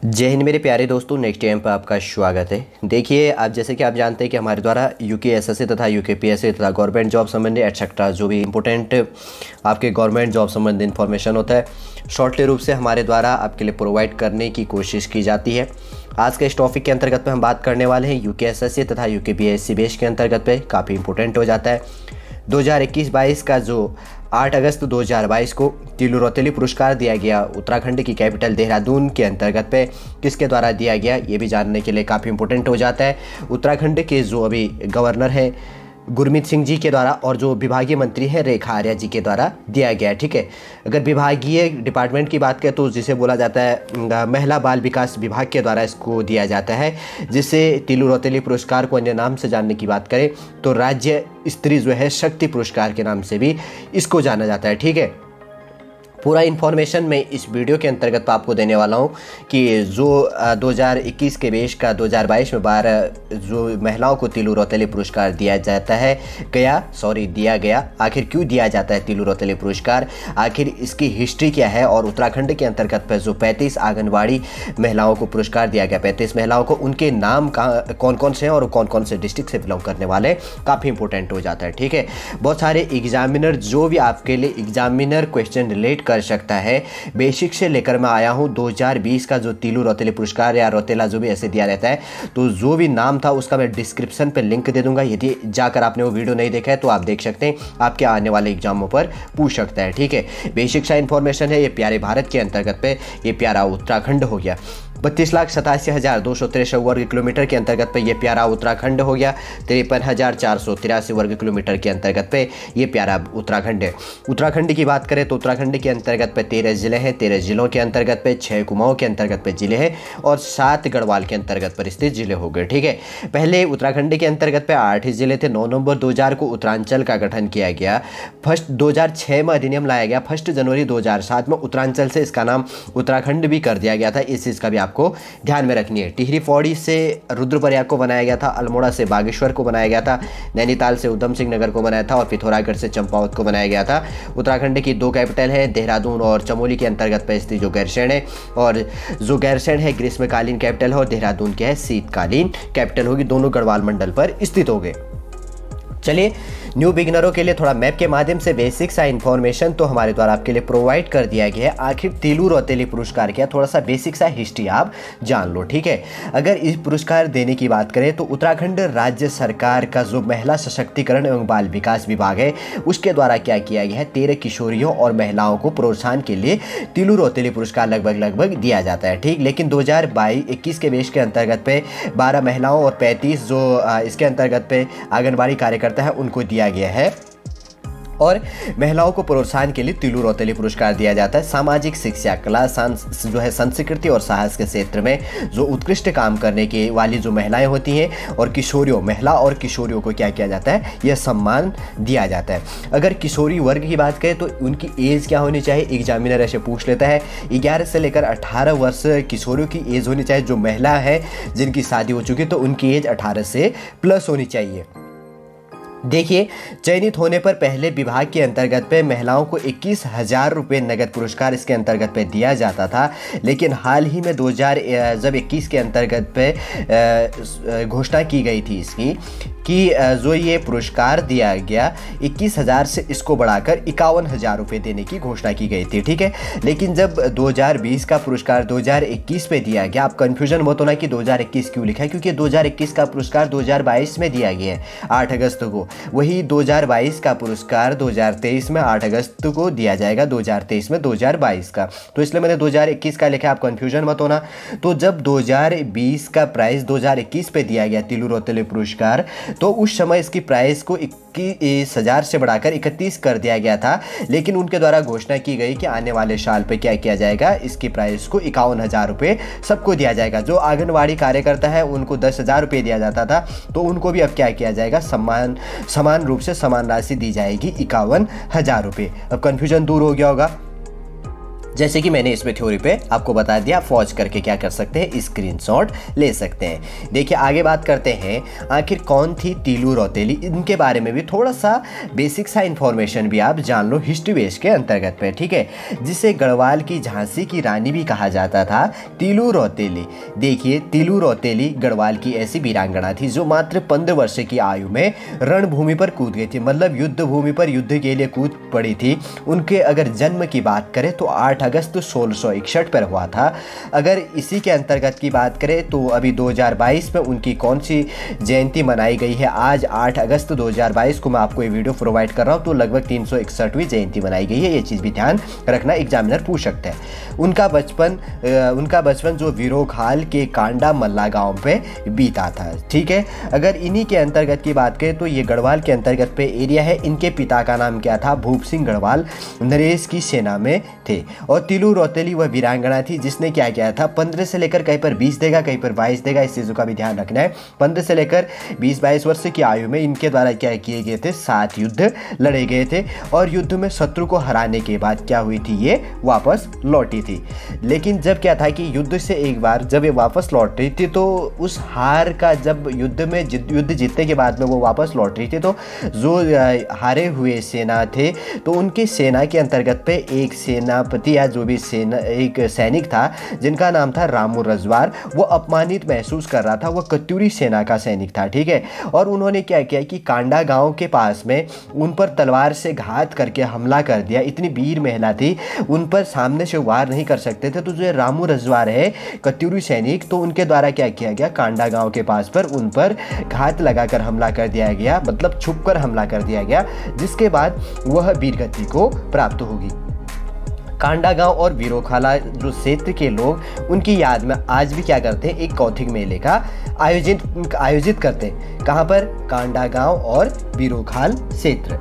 जय हिंद मेरे प्यारे दोस्तों, नेक्स्ट टाइम पर आपका स्वागत है। देखिए, आप जैसे कि आप जानते हैं कि हमारे द्वारा यूकेएसएससी तथा यूकेपीएससी तथा गवर्नमेंट जॉब संबंधी एटसेट्रा जो भी इंपॉर्टेंट आपके गवर्नमेंट जॉब संबंधी इन्फॉर्मेशन होता है, शॉर्टली रूप से हमारे द्वारा आपके लिए प्रोवाइड करने की कोशिश की जाती है। आज के इस टॉपिक के अंतर्गत पे हम बात करने वाले हैं यूकेएसएससी तथा यूकेपीएससी बेस के अंतर्गत पे काफ़ी इंपॉर्टेंट हो जाता है। 2021-22 का जो 8 अगस्त 2022 को तिलु रौतेली पुरस्कार दिया गया उत्तराखंड की कैपिटल देहरादून के अंतर्गत पे किसके द्वारा दिया गया, ये भी जानने के लिए काफ़ी इंपॉर्टेंट हो जाता है। उत्तराखंड के जो अभी गवर्नर हैं गुरमीत सिंह जी के द्वारा और जो विभागीय मंत्री हैं रेखा आर्या जी के द्वारा दिया गया है। ठीक है, अगर विभागीय डिपार्टमेंट की बात करें तो जिसे बोला जाता है महिला बाल विकास विभाग के द्वारा इसको दिया जाता है, जिसे तिलु रौतेली पुरस्कार को अन्य नाम से जानने की बात करें तो राज्य स्त्री जो है शक्ति पुरस्कार के नाम से भी इसको जाना जाता है। ठीक है, पूरा इन्फॉर्मेशन मैं इस वीडियो के अंतर्गत आपको देने वाला हूं कि जो 2021 के बेस का 2022 में 12 जो महिलाओं को तिलु रौतेली पुरस्कार दिया गया, आखिर क्यों दिया जाता है तिलु रौतेली पुरस्कार, आखिर इसकी हिस्ट्री क्या है, और उत्तराखंड के अंतर्गत पर जो 35 आंगनबाड़ी महिलाओं को पुरस्कार दिया गया, 35 महिलाओं को, उनके नाम कौन कौन से हैं और कौन कौन से डिस्ट्रिक्ट से बिलोंग करने वाले, काफ़ी इंपॉर्टेंट हो जाता है। ठीक है, बहुत सारे एग्जामिनर जो भी आपके लिए एग्जामिनर क्वेश्चन रिलेट कर सकता है, बेसिक से लेकर मैं आया हूं 2020 का जो तिलु रौतेली पुरस्कार या रौतेला जो भी ऐसे दिया रहता है, तो जो भी नाम था उसका मैं डिस्क्रिप्शन पे लिंक दे दूंगा। यदि जाकर आपने वो वीडियो नहीं देखा है तो आप देख सकते हैं, आपके आने वाले एग्जामों पर पूछ सकता है। ठीक है, बेसिक सा इंफॉर्मेशन है। ये प्यारे भारत के अंतर्गत पे ये प्यारा उत्तराखंड हो गया। 32,87,263 वर्ग किलोमीटर के अंतर्गत पे ये प्यारा उत्तराखंड हो गया। 53,483 वर्ग किलोमीटर के अंतर्गत पे ये प्यारा उत्तराखंड है। उत्तराखंड की बात करें तो उत्तराखंड के अंतर्गत पे 13 जिले हैं। 13 जिलों के अंतर्गत पे 6 कुमाऊं के अंतर्गत पे जिले हैं और 7 गढ़वाल के अंतर्गत पर स्थित जिले हो गए। ठीक है, पहले उत्तराखंड के अंतर्गत पे 8 जिले थे। 9 नवंबर 2000 को उत्तरांचल का गठन किया गया। 2006 में अधिनियम लाया गया। 1 जनवरी 2007 में उत्तरांचल से इसका नाम उत्तराखंड भी कर दिया गया था। इस चीज़ का भी आपको ध्यान में रखनी है। टिहरी पौड़ी से रुद्रप्रयाग को बनाया गया था। अल्मोड़ा से बागेश्वर को बनाया गया था। नैनीताल से उधम सिंह नगर को बनाया था और पिथौरागढ़ से चंपावत को बनाया गया था। उत्तराखंड की 2 कैपिटल है, देहरादून और चमोली के अंतर्गत पे स्थित जो गैरसैंण है, और जो गैरसैंण है ग्रीष्मकालीन कैपिटल है और देहरादून क्या है शीतकालीन कैपिटल होगी। दोनों गढ़वाल मंडल पर स्थित हो गए। चलिए, न्यू बिगिनरों के लिए थोड़ा मैप के माध्यम से बेसिक सा इन्फॉर्मेशन तो हमारे द्वारा आपके लिए प्रोवाइड कर दिया गया है। आखिर तिलु रौतेली पुरस्कार क्या, थोड़ा सा बेसिक सा हिस्ट्री आप जान लो। ठीक है, अगर इस पुरस्कार देने की बात करें तो उत्तराखंड राज्य सरकार का जो महिला सशक्तिकरण एवं बाल विकास विभाग है, उसके द्वारा क्या किया गया है, 13 किशोरियों और महिलाओं को प्रोत्साहन के लिए तिलु रौतेली पुरस्कार लगभग दिया जाता है। ठीक, लेकिन 2021 के बेस के अंतर्गत पे 12 महिलाओं और 35 जो इसके अंतर्गत पे आंगनबाड़ी कार्यकर्ता है उनको दिया गया है, और महिलाओं को प्रोत्साहन के लिए तिलु रौतेली पुरस्कार दिया जाता है। सामाजिक शिक्षा, कला, जो है संस्कृति और साहस के क्षेत्र में जो उत्कृष्ट काम करने की वाली जो महिलाएं होती हैं और किशोरियों, महिला और किशोरियों को क्या किया जाता है, यह सम्मान दिया जाता है। अगर किशोरी वर्ग की बात करें तो उनकी एज क्या होनी चाहिए, एग्जामिनर ऐसे पूछ लेता है। 11 से लेकर 18 वर्ष किशोरियों की एज होनी चाहिए। जो महिला है जिनकी शादी हो चुकी है तो उनकी एज 18 से प्लस होनी चाहिए। देखिए, चयनित होने पर पहले विभाग के अंतर्गत पे महिलाओं को 21,000 रुपये नगद पुरस्कार इसके अंतर्गत पे दिया जाता था, लेकिन हाल ही में 2021 के अंतर्गत पे घोषणा की गई थी इसकी कि जो ये पुरस्कार दिया गया 21,000 से इसको बढ़ाकर 51,000 रुपये देने की घोषणा की गई थी। ठीक है, लेकिन जब 2020 का पुरस्कार 2021 पे दिया गया, आप कन्फ्यूजन मत होना कि 2021 क्यों लिखा है, क्योंकि 2021 का पुरस्कार 2022 में दिया गया है 8 अगस्त को। वही 2022 का पुरस्कार 2023 में 8 अगस्त को दिया जाएगा, 2023 में 2022 का, तो इसलिए मैंने 2021 का लिखा है, आप कन्फ्यूजन मत होना। तो जब 2020 का प्राइस 2021 पे दिया गया तिलु रौतेली पुरस्कार, तो उस समय इसकी प्राइस को 21,000 से बढ़ाकर 31 कर दिया गया था, लेकिन उनके द्वारा घोषणा की गई कि आने वाले साल पे क्या किया जाएगा, इसकी प्राइस को 51,000 रुपये सबको दिया जाएगा। जो आंगनबाड़ी कार्यकर्ता है उनको 10,000 रुपये दिया जाता था, तो उनको भी अब क्या किया जाएगा, समान रूप से समान राशि दी जाएगी 51,000 रुपये। अब कन्फ्यूजन दूर हो गया होगा। जैसे कि मैंने इसमें थ्योरी पे आपको बता दिया, फौज करके क्या कर सकते हैं, स्क्रीनशॉट ले सकते हैं। देखिए आगे बात करते हैं, आखिर कौन थी तीलू रौतेली, इनके बारे में भी थोड़ा सा बेसिक सा इन्फॉर्मेशन भी आप जान लो हिस्ट्री बेस के अंतर्गत पे, ठीक है। जिसे गढ़वाल की झांसी की रानी भी कहा जाता था, तीलू रौतेली। देखिए तीलू रौतेली गढ़वाल की ऐसी वीरांगना थी जो मात्र 15 वर्ष की आयु में रणभूमि पर कूद गई थी, मतलब युद्ध भूमि पर युद्ध के लिए कूद पड़ी थी। उनके अगर जन्म की बात करें तो 8 अगस्त 1661 पर हुआ था। अगर इसी के अंतर्गत की बात करें तो अभी 2022 में उनकी कौन सी जयंती मनाई गई है, आज 8 अगस्त 2022 को मैं आपको ये वीडियो प्रोवाइड कर रहा हूँ, तो लगभग 361वीं जयंती मनाई गई है। ये चीज़ भी ध्यान रखना, एग्जामिनर पूछ सकते हैं। उनका बचपन जो वीरोखाल के कांडा मल्ला गांव पे बीता था, ठीक है। अगर इन्हीं के अंतर्गत की बात करें तो ये गढ़वाल के अंतर्गत पे एरिया है। इनके पिता का नाम क्या था, भूप सिंह गढ़वाल नरेश की सेना में थे। और तीलू रौतेली वह वीरांगना थी जिसने क्या किया था, 15 से लेकर कहीं पर 20 देगा, कहीं पर 22 देगा, इस चीज़ों का भी ध्यान रखना है। 15 से लेकर 20-22 वर्ष की आयु में इनके द्वारा क्या किए गए थे, 7 युद्ध लड़े गए थे। और युद्ध में शत्रु को हराने के बाद क्या हुई थी, ये वापस लौटी थी। लेकिन जब क्या था कि युद्ध से एक बार जब ये वापस लौट रही थी तो उस हार का, जब युद्ध जीतने के बाद में वो वापस लौट रही थी, तो जो हारे हुए सेना थे तो उनकी सेना के अंतर्गत पे एक सेनापति या जो भी एक सैनिक था जिनका नाम था रामू रजवार, वो अपमानित महसूस कर रहा था। वो कत्यूरी सेना का सैनिक था, ठीक है। और उन्होंने क्या किया कि कांडा गांव के पास में उन पर तलवार से घात करके हमला कर दिया। इतनी वीर महिला थी, उन पर सामने से वार नहीं कर सकते थे। तो जो रामू रजवार है कत्यूरी सैनिक, तो उनके द्वारा क्या किया गया, कांडा गांव के पास पर उन पर घात लगाकर हमला कर दिया गया, मतलब छुप कर हमला कर दिया गया, जिसके बाद वह वीरगति को प्राप्त होगी। कांडा गांव और वीरोखाला जो क्षेत्र के लोग उनकी याद में आज भी क्या करते हैं, एक कौथिग मेले का आयोजित करते हैं। कहाँ पर, कांडा गांव और वीरोखाल क्षेत्र।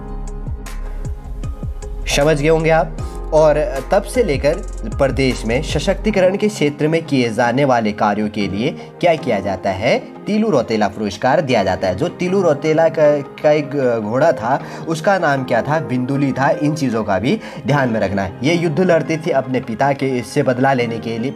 समझ गए होंगे आप। और तब से लेकर प्रदेश में सशक्तिकरण के क्षेत्र में किए जाने वाले कार्यों के लिए क्या किया जाता है, तीलू रौतेला पुरस्कार दिया जाता है। जो तीलू रौतेला का एक घोड़ा था उसका नाम क्या था, बिंदुली था। इन चीज़ों का भी ध्यान में रखना है। ये युद्ध लड़ती थी अपने पिता के इससे बदला लेने के लिए।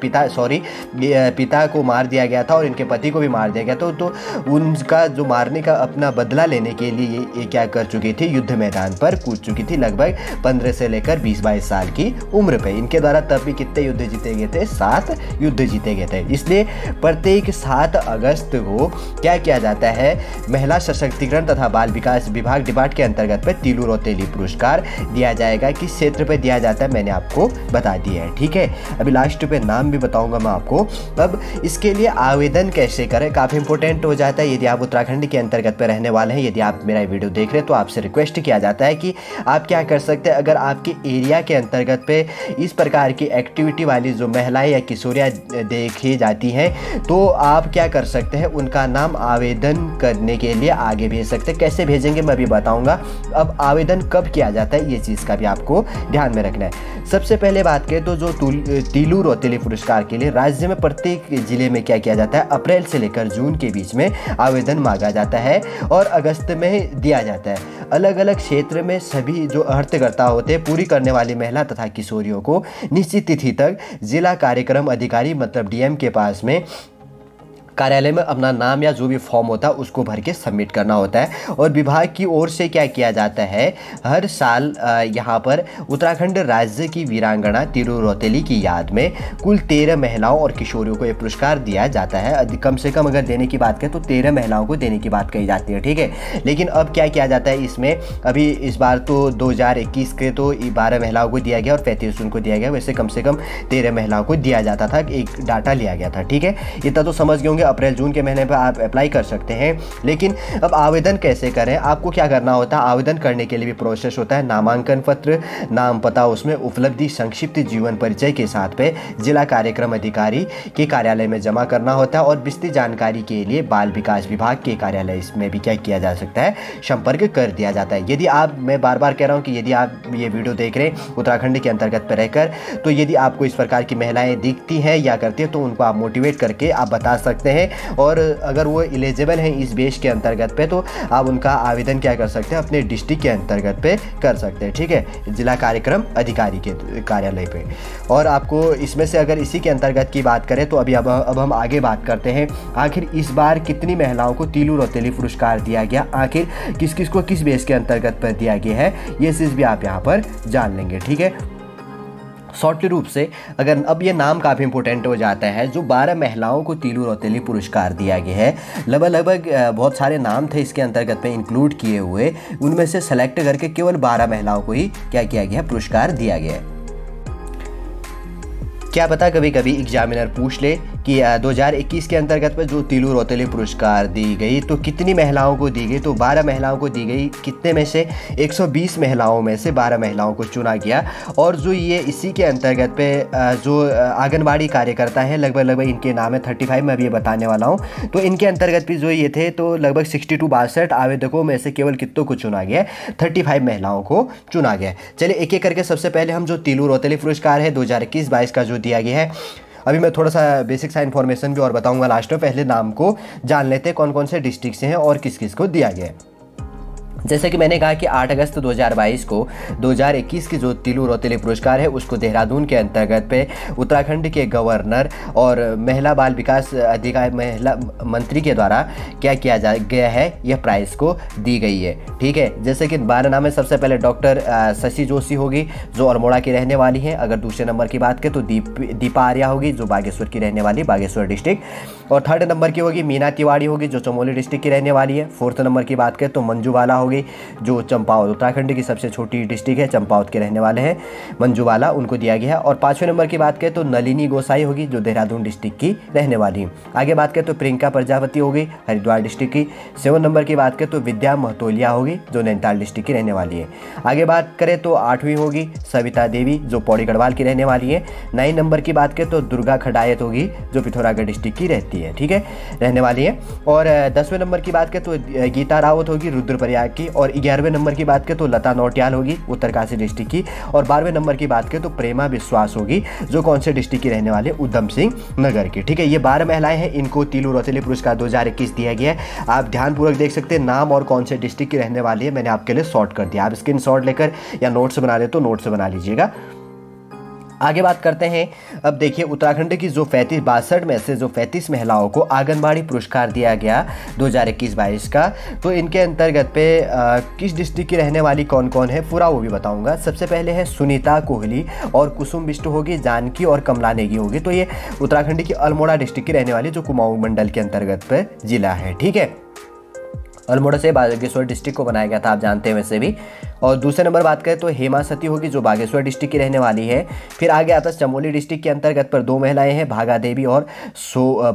पिता को मार दिया गया था और इनके पति को भी मार दिया गया था। तो उनका जो मारने का अपना बदला लेने के लिए ये क्या कर चुकी थी, युद्ध मैदान पर कूद चुकी थी, लगभग 15 से लेकर 20-22 साल की उम्र पे। इनके द्वारा तब भी कितने युद्ध जीते गए थे, 7 युद्ध जीते गए थे। इसलिए प्रत्येक 7 अगस्त को क्या किया जाता है, महिला सशक्तिकरण तथा बाल विकास विभाग डिपार्ट के अंतर्गत पे तीलू रौतेली पुरस्कार दिया जाएगा। किस क्षेत्र पे दिया जाता है मैंने आपको बता दिया है, ठीक है। अभी लास्ट पे नाम भी बताऊंगा मैं आपको। अब इसके लिए आवेदन कैसे करें, काफ़ी इंपॉर्टेंट हो जाता है। यदि आप उत्तराखंड के अंतर्गत पे रहने वाले हैं, यदि आप मेरा वीडियो देख रहे हैं, तो आपसे रिक्वेस्ट किया जाता है कि आप क्या कर सकते हैं, अगर आपके एरिया के अंतर्गत पे इस प्रकार की एक्टिविटी वाली जो महिलाएं या किशोरियाँ देखी जाती हैं, तो आप क्या कर सकते हैं, उनका नाम आवेदन करने के लिए आगे भेज सकते हैं। कैसे भेजेंगे मैं भी बताऊंगा। अब आवेदन कब किया जाता है, ये चीज़ का भी आपको ध्यान में रखना है। सबसे पहले बात करें तो जो तीलू रौतेली पुरस्कार के लिए राज्य में प्रत्येक जिले में क्या किया जाता है, अप्रैल से लेकर जून के बीच में आवेदन मांगा जाता है और अगस्त में दिया जाता है। अलग अलग क्षेत्र में सभी जो अर्थकर्ता होते हैं, पूरी करने वाली महिला तथा किशोरियों को निश्चित तिथि तक जिला कार्यक्रम अधिकारी मतलब डीएम के पास में कार्यालय में अपना नाम या जो भी फॉर्म होता है उसको भर के सबमिट करना होता है। और विभाग की ओर से क्या किया जाता है, हर साल यहाँ पर उत्तराखंड राज्य की वीरांगना तीलू रौतेली की याद में कुल 13 महिलाओं और किशोरियों को ये पुरस्कार दिया जाता है। कम से कम अगर देने की बात करें तो 13 महिलाओं को देने की बात कही जाती है, ठीक है। लेकिन अब क्या किया जाता है इसमें, अभी इस बार तो 2021 के तो 12 महिलाओं को दिया गया और 35 जून को दिया गया। वैसे कम से कम 13 महिलाओं को दिया जाता था, एक डाटा लिया गया था, ठीक है। इतना तो समझ गए होंगे। अप्रैल जून के महीने पर आप अप्लाई कर सकते हैं। लेकिन अब आवेदन कैसे करें, आपको क्या करना होता है, आवेदन करने के लिए भी प्रोसेस होता है। नामांकन पत्र, नाम पता, उसमें उपलब्धि, संक्षिप्त जीवन परिचय के साथ पे जिला कार्यक्रम अधिकारी के कार्यालय में जमा करना होता है। और विस्तृत जानकारी के लिए बाल विकास विभाग के कार्यालय इसमें भी क्या किया जा सकता है, संपर्क कर दिया जाता है। यदि आप, मैं बार बार कह रहा हूँ कि यदि आप ये वीडियो देख रहे हैं उत्तराखंड के अंतर्गत पर रहकर, तो यदि आपको इस प्रकार की महिलाएं दिखती हैं या करती हैं तो उनको आप मोटिवेट करके आप बता सकते हैं हैं, और अगर वो एलिजिबल हैं इस बेस के अंतर्गत पे तो आप उनका आवेदन क्या कर सकते हैं, अपने डिस्ट्रिक्ट के अंतर्गत पे कर सकते हैं। ठीक है, जिला कार्यक्रम अधिकारी के कार्यालय पे। और आपको इसमें से अगर इसी के अंतर्गत की बात करें तो अब हम आगे बात करते हैं, आखिर इस बार कितनी महिलाओं को तीलू रौतेली पुरस्कार दिया गया, आखिर किस किस को किस बेस के अंतर्गत पर दिया गया है, ये चीज़ भी आप यहाँ पर जान लेंगे। ठीक है, शॉर्टली रूप से अगर अब ये नाम काफ़ी इंपॉर्टेंट हो जाता है, जो 12 महिलाओं को तीलू रौतेली पुरस्कार दिया गया है, लगभग बहुत सारे नाम थे इसके अंतर्गत में इंक्लूड किए हुए, उनमें से सेलेक्ट करके केवल 12 महिलाओं को ही क्या किया गया है, पुरस्कार दिया गया है। क्या पता कभी कभी एग्जामिनर पूछ ले कि 2021 के अंतर्गत में जो तीलू रौतेली पुरस्कार दी गई तो कितनी महिलाओं को दी गई, तो 12 महिलाओं को दी गई। कितने में से 120 महिलाओं में से 12 महिलाओं को चुना गया। और जो ये इसी के अंतर्गत पे जो आंगनबाड़ी कार्यकर्ता है, लगभग इनके नाम है 35 में अभी ये बताने वाला हूँ, तो इनके अंतर्गत भी जो ये थे तो लगभग 62 आवेदकों में से केवल कितनों को चुना गया, 35 महिलाओं को चुना गया। चलिए एक एक करके सबसे पहले हम जो तीलू रौतेली पुरस्कार है 2021-22 का जो दिया गया है, अभी मैं थोड़ा सा बेसिक सा इन्फॉर्मेशन भी और बताऊंगा लास्ट में, पहले नाम को जान लेते हैं कौन कौन से डिस्ट्रिक्ट से हैं और किस किस को दिया गया है। जैसे कि मैंने कहा कि 8 अगस्त 2022 को 2021 की जो तीलू रौतेली पुरस्कार है उसको देहरादून के अंतर्गत पे उत्तराखंड के गवर्नर और महिला बाल विकास अधिकारी महिला मंत्री के द्वारा क्या किया गया है, यह प्राइज़ को दी गई है। ठीक है, जैसे कि 12 नाम है, सबसे पहले डॉक्टर शशि जोशी होगी जो अल्मोड़ा की रहने वाली हैं। अगर दूसरे नंबर की बात करें तो दीपा आर्या होगी जो बागेश्वर की रहने वाली, बागेश्वर डिस्ट्रिक्ट। और थर्ड नंबर की होगी मीना तिवारी होगी जो चमोली डिस्ट्रिक्ट की रहने वाली है। फोर्थ नंबर की बात करें तो मंजू बाला होगी जो चंपावत, उत्तराखंड की सबसे छोटी डिस्ट्रिक्ट है, चंपावत के रहने वाले हैं मंजू बाला, उनको दिया गया है। और 5वें नंबर की बात करें तो नलिनी गोसाई होगी जो देहरादून डिस्ट्रिक्ट की रहने वाली है। आगे बात करें तो प्रियंका प्रजापति होगी हरिद्वार डिस्ट्रिक्ट की। 7 नंबर की बात करें तो विद्या महतोलिया होगी जो नैनीताल डिस्ट्रिक्ट की रहने वाली है। आगे बात करें तो 8वीं होगी सविता देवी जो पौड़ी गढ़वाल की रहने वाली है। 9 नंबर की बात करें तो दुर्गा खडायत होगी जो पिथौरागढ़ डिस्ट्रिक्ट की रहती है, ठीक है, रहने वाली है। और 10वें नंबर की बात करें तो गीता रावत होगी रुद्रप्रयाग की। और 11वें नंबर की बात करें तो लता नौटियाल होगी उत्तरकाशी डिस्ट्रिक्ट की। और 12वें नंबर की बात करें तो प्रेमा विश्वास होगी जो कौन से डिस्ट्रिक्ट की रहने वाले, उधम सिंह नगर की। ठीक है, ये 12 महिलाएं हैं, इनको तीलू रौतेली पुरस्कार 2021 दिया गया है। आप ध्यानपूर्वक देख सकते हैं नाम और कौन से डिस्ट्रिक्ट की रहने वाली है, मैंने आपके लिए शॉर्ट कर दिया। आप स्क्रीन शॉट लेकर या नोट्स बना रहे तो नोट्स से बना लीजिएगा। आगे बात करते हैं, अब देखिए उत्तराखंड की जो 62 में से जो 35 महिलाओं को आंगनबाड़ी पुरस्कार दिया गया 2021-22 का, तो इनके अंतर्गत पे किस डिस्ट्रिक्ट की रहने वाली कौन कौन है पूरा वो भी बताऊंगा। सबसे पहले है सुनीता कोहली और कुसुम बिष्ट होगी, जानकी और कमला नेगी होगी, तो ये उत्तराखंड की अल्मोड़ा डिस्ट्रिक्ट की रहने वाली जो कुमाऊं मंडल के अंतर्गत पे जिला है। ठीक है, अल्मोड़ा से बागेश्वर डिस्ट्रिक्ट को बनाया गया था, आप जानते हैं वैसे भी। और दूसरे नंबर बात करें तो हेमा सती होगी जो बागेश्वर डिस्ट्रिक्ट की रहने वाली है। फिर आगे आता है चमोली डिस्ट्रिक्ट के अंतर्गत पर 2 महिलाएं हैं, भागा देवी और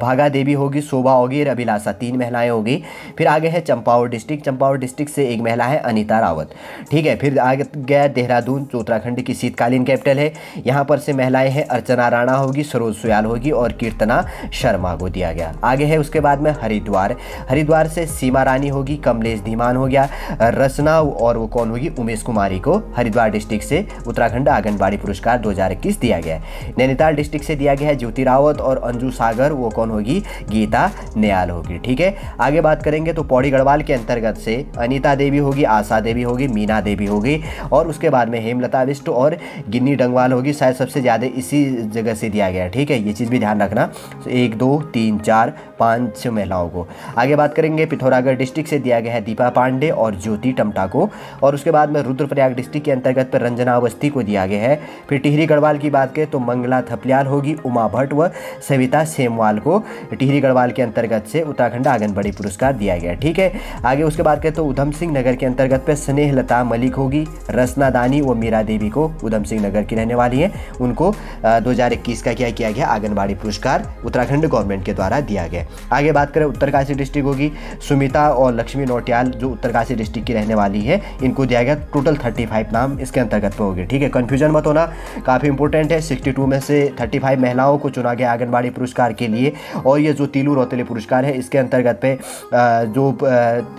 भागा देवी होगी, शोभा होगी और अभिलाषा, 3 महिलाएं होगी। फिर आगे है चंपावत डिस्ट्रिक्ट से 1 महिला है अनीता रावत। ठीक है, फिर आगे गया देहरादून जो उत्तराखंड की शीतकालीन कैपिटल है, यहाँ पर से महिलाएं हैं अर्चना राणा होगी, सरोज सुयाल होगी और कीर्तना शर्मा को दिया गया। आगे है उसके बाद में हरिद्वार से सीमा रानी होगी, कमलेश धीमान हो गया, रचना और वो कौन होगी, उमेश कुमारी को हरिद्वार डिस्ट्रिक्ट से उत्तराखंड आंगनबाड़ी पुरस्कार 2021 दिया गया है। नैनीताल डिस्ट्रिक्ट से दिया गया है ज्योति रावत और अंजू सागर, वो कौन होगी, गीता नयाल होगी। ठीक है, आगे बात करेंगे तो पौड़ी गढ़वाल के अंतर्गत से अनीता देवी होगी, आशा देवी होगी, मीना देवी होगी और उसके बाद में हेमलता बिष्ट और गिन्नी डंगवाल होगी, शायद सबसे ज़्यादा इसी जगह से दिया गया है। ठीक है, ये चीज़ भी ध्यान रखना, 1 2 3 4 5 6 महिलाओं को। आगे बात करेंगे पिथौरागढ़ डिस्ट्रिक्ट से दिया गया है दीपा पांडे और ज्योति टमटा को। और उसके बाद में रुद्रप्रयाग डिस्ट्रिक्ट के अंतर्गत पर रंजना अवस्थी को दिया गया है। फिर टिहरी गढ़वाल की बात करें तो मंगला थपलियाल होगी, उमा भट्ट व सविता सेमवाल को टिहरी गढ़वाल के अंतर्गत से उत्तराखंड आंगनबाड़ी पुरस्कार दिया गया। ठीक है, आगे उसके बाद करें तो उधम सिंह नगर के अंतर्गत पर स्नेहलता मलिक होगी, रसना दानी व मीरा देवी को उधम सिंह नगर की रहने वाली है, उनको 2021 का क्या किया गया, आंगनबाड़ी पुरस्कार उत्तराखंड गवर्नमेंट के द्वारा दिया गया। आगे बात करें उत्तरकाशी डिस्ट्रिक्ट होगी, सुमिता और लक्ष्मी नौटियाल जो उत्तरकाशी डिस्ट्रिक्ट की रहने वाली है, इनको दिया गया। टोटल 35 नाम इसके अंतर्गत पे हो गए। ठीक है, कन्फ्यूजन मत होना, काफ़ी इंपॉर्टेंट है। 62 में से 35 महिलाओं को चुना गया आंगनबाड़ी पुरस्कार के लिए। और ये जो तीलू रौतेली पुरस्कार है, इसके अंतर्गत पे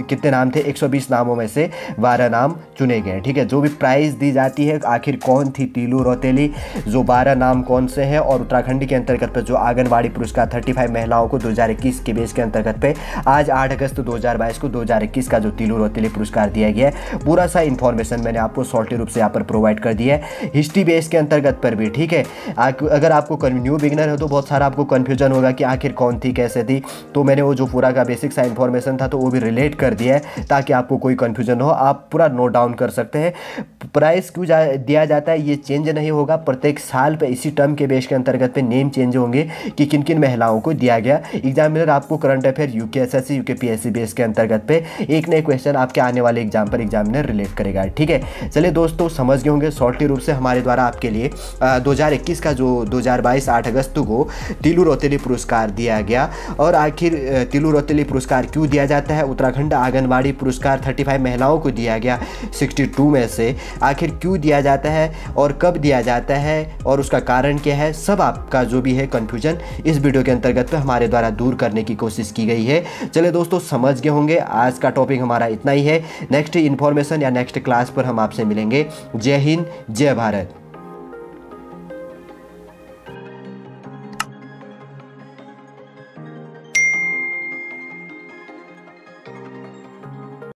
कितने नाम थे, 120 नामों में से 12 नाम चुने गए। ठीक है, जो भी प्राइज़ दी जाती है, आखिर कौन थी तीलू रौतेली, जो 12 नाम कौन से हैं, और उत्तराखंड के अंतर्गत पे जो आंगनबाड़ी पुरस्कार 35 महिलाओं को 2021 के बेस के अंतर्गत पे आज 8 अगस्त 2022 को 2021 का जो तीलू रौतेली पुरस्कार दिया गया है, पूरा सा इन्फॉर्मेशन मैंने आपको सॉल्टी रूप से यहाँ पर प्रोवाइड कर दिया है, हिस्ट्री बेस के अंतर्गत पर भी। ठीक है, अगर आपको न्यू बिगनर है तो बहुत सारा आपको कन्फ्यूजन होगा कि आखिर कौन थी, कैसे थी, तो मैंने वो जो पूरा का बेसिक सा इन्फॉर्मेशन था तो वो भी रिलेट कर दिया है ताकि आपको कोई कन्फ्यूजन हो, आप पूरा नोट डाउन कर सकते हैं। प्राइस क्यों दिया जाता है, ये चेंज नहीं होगा, प्रत्येक साल पे इसी टर्म के बेस के अंतर्गत पे नेम चेंज होंगे कि किन किन महिलाओं को दिया गया। एग्जामिनर आपको current affair UKSSC UKPSC base के अंतर्गत पे एक नए क्वेश्चन आपके आने वाले एग्जाम पर एग्जामिनर रिलेट करेगा। ठीक है, चलिए दोस्तों, समझ गए होंगे शॉर्टली रूप से हमारे द्वारा आपके लिए 2021 का जो 2022 8 अगस्त को तीलू रौतेली पुरस्कार दिया गया। और आखिर तीलू रौतेली पुरस्कार क्यों दिया जाता है, उत्तराखंड आंगनबाड़ी पुरस्कार 35 महिलाओं को दिया गया 62 में से, आखिर क्यों दिया जाता है और कब दिया जाता है और उसका कारण क्या है, सब आपका जो भी है कन्फ्यूजन इस वीडियो के अंतर्गत पे हमारे द्वारा दूर करने की कोशिश की गई है। चलिए दोस्तों, समझ गए होंगे, आज का टॉपिक हमारा इतना ही है। नेक्स्ट इन्फॉर्मेशन या नेक्स्ट क्लास पर हम आपसे मिलेंगे। जय हिंद, जय भारत।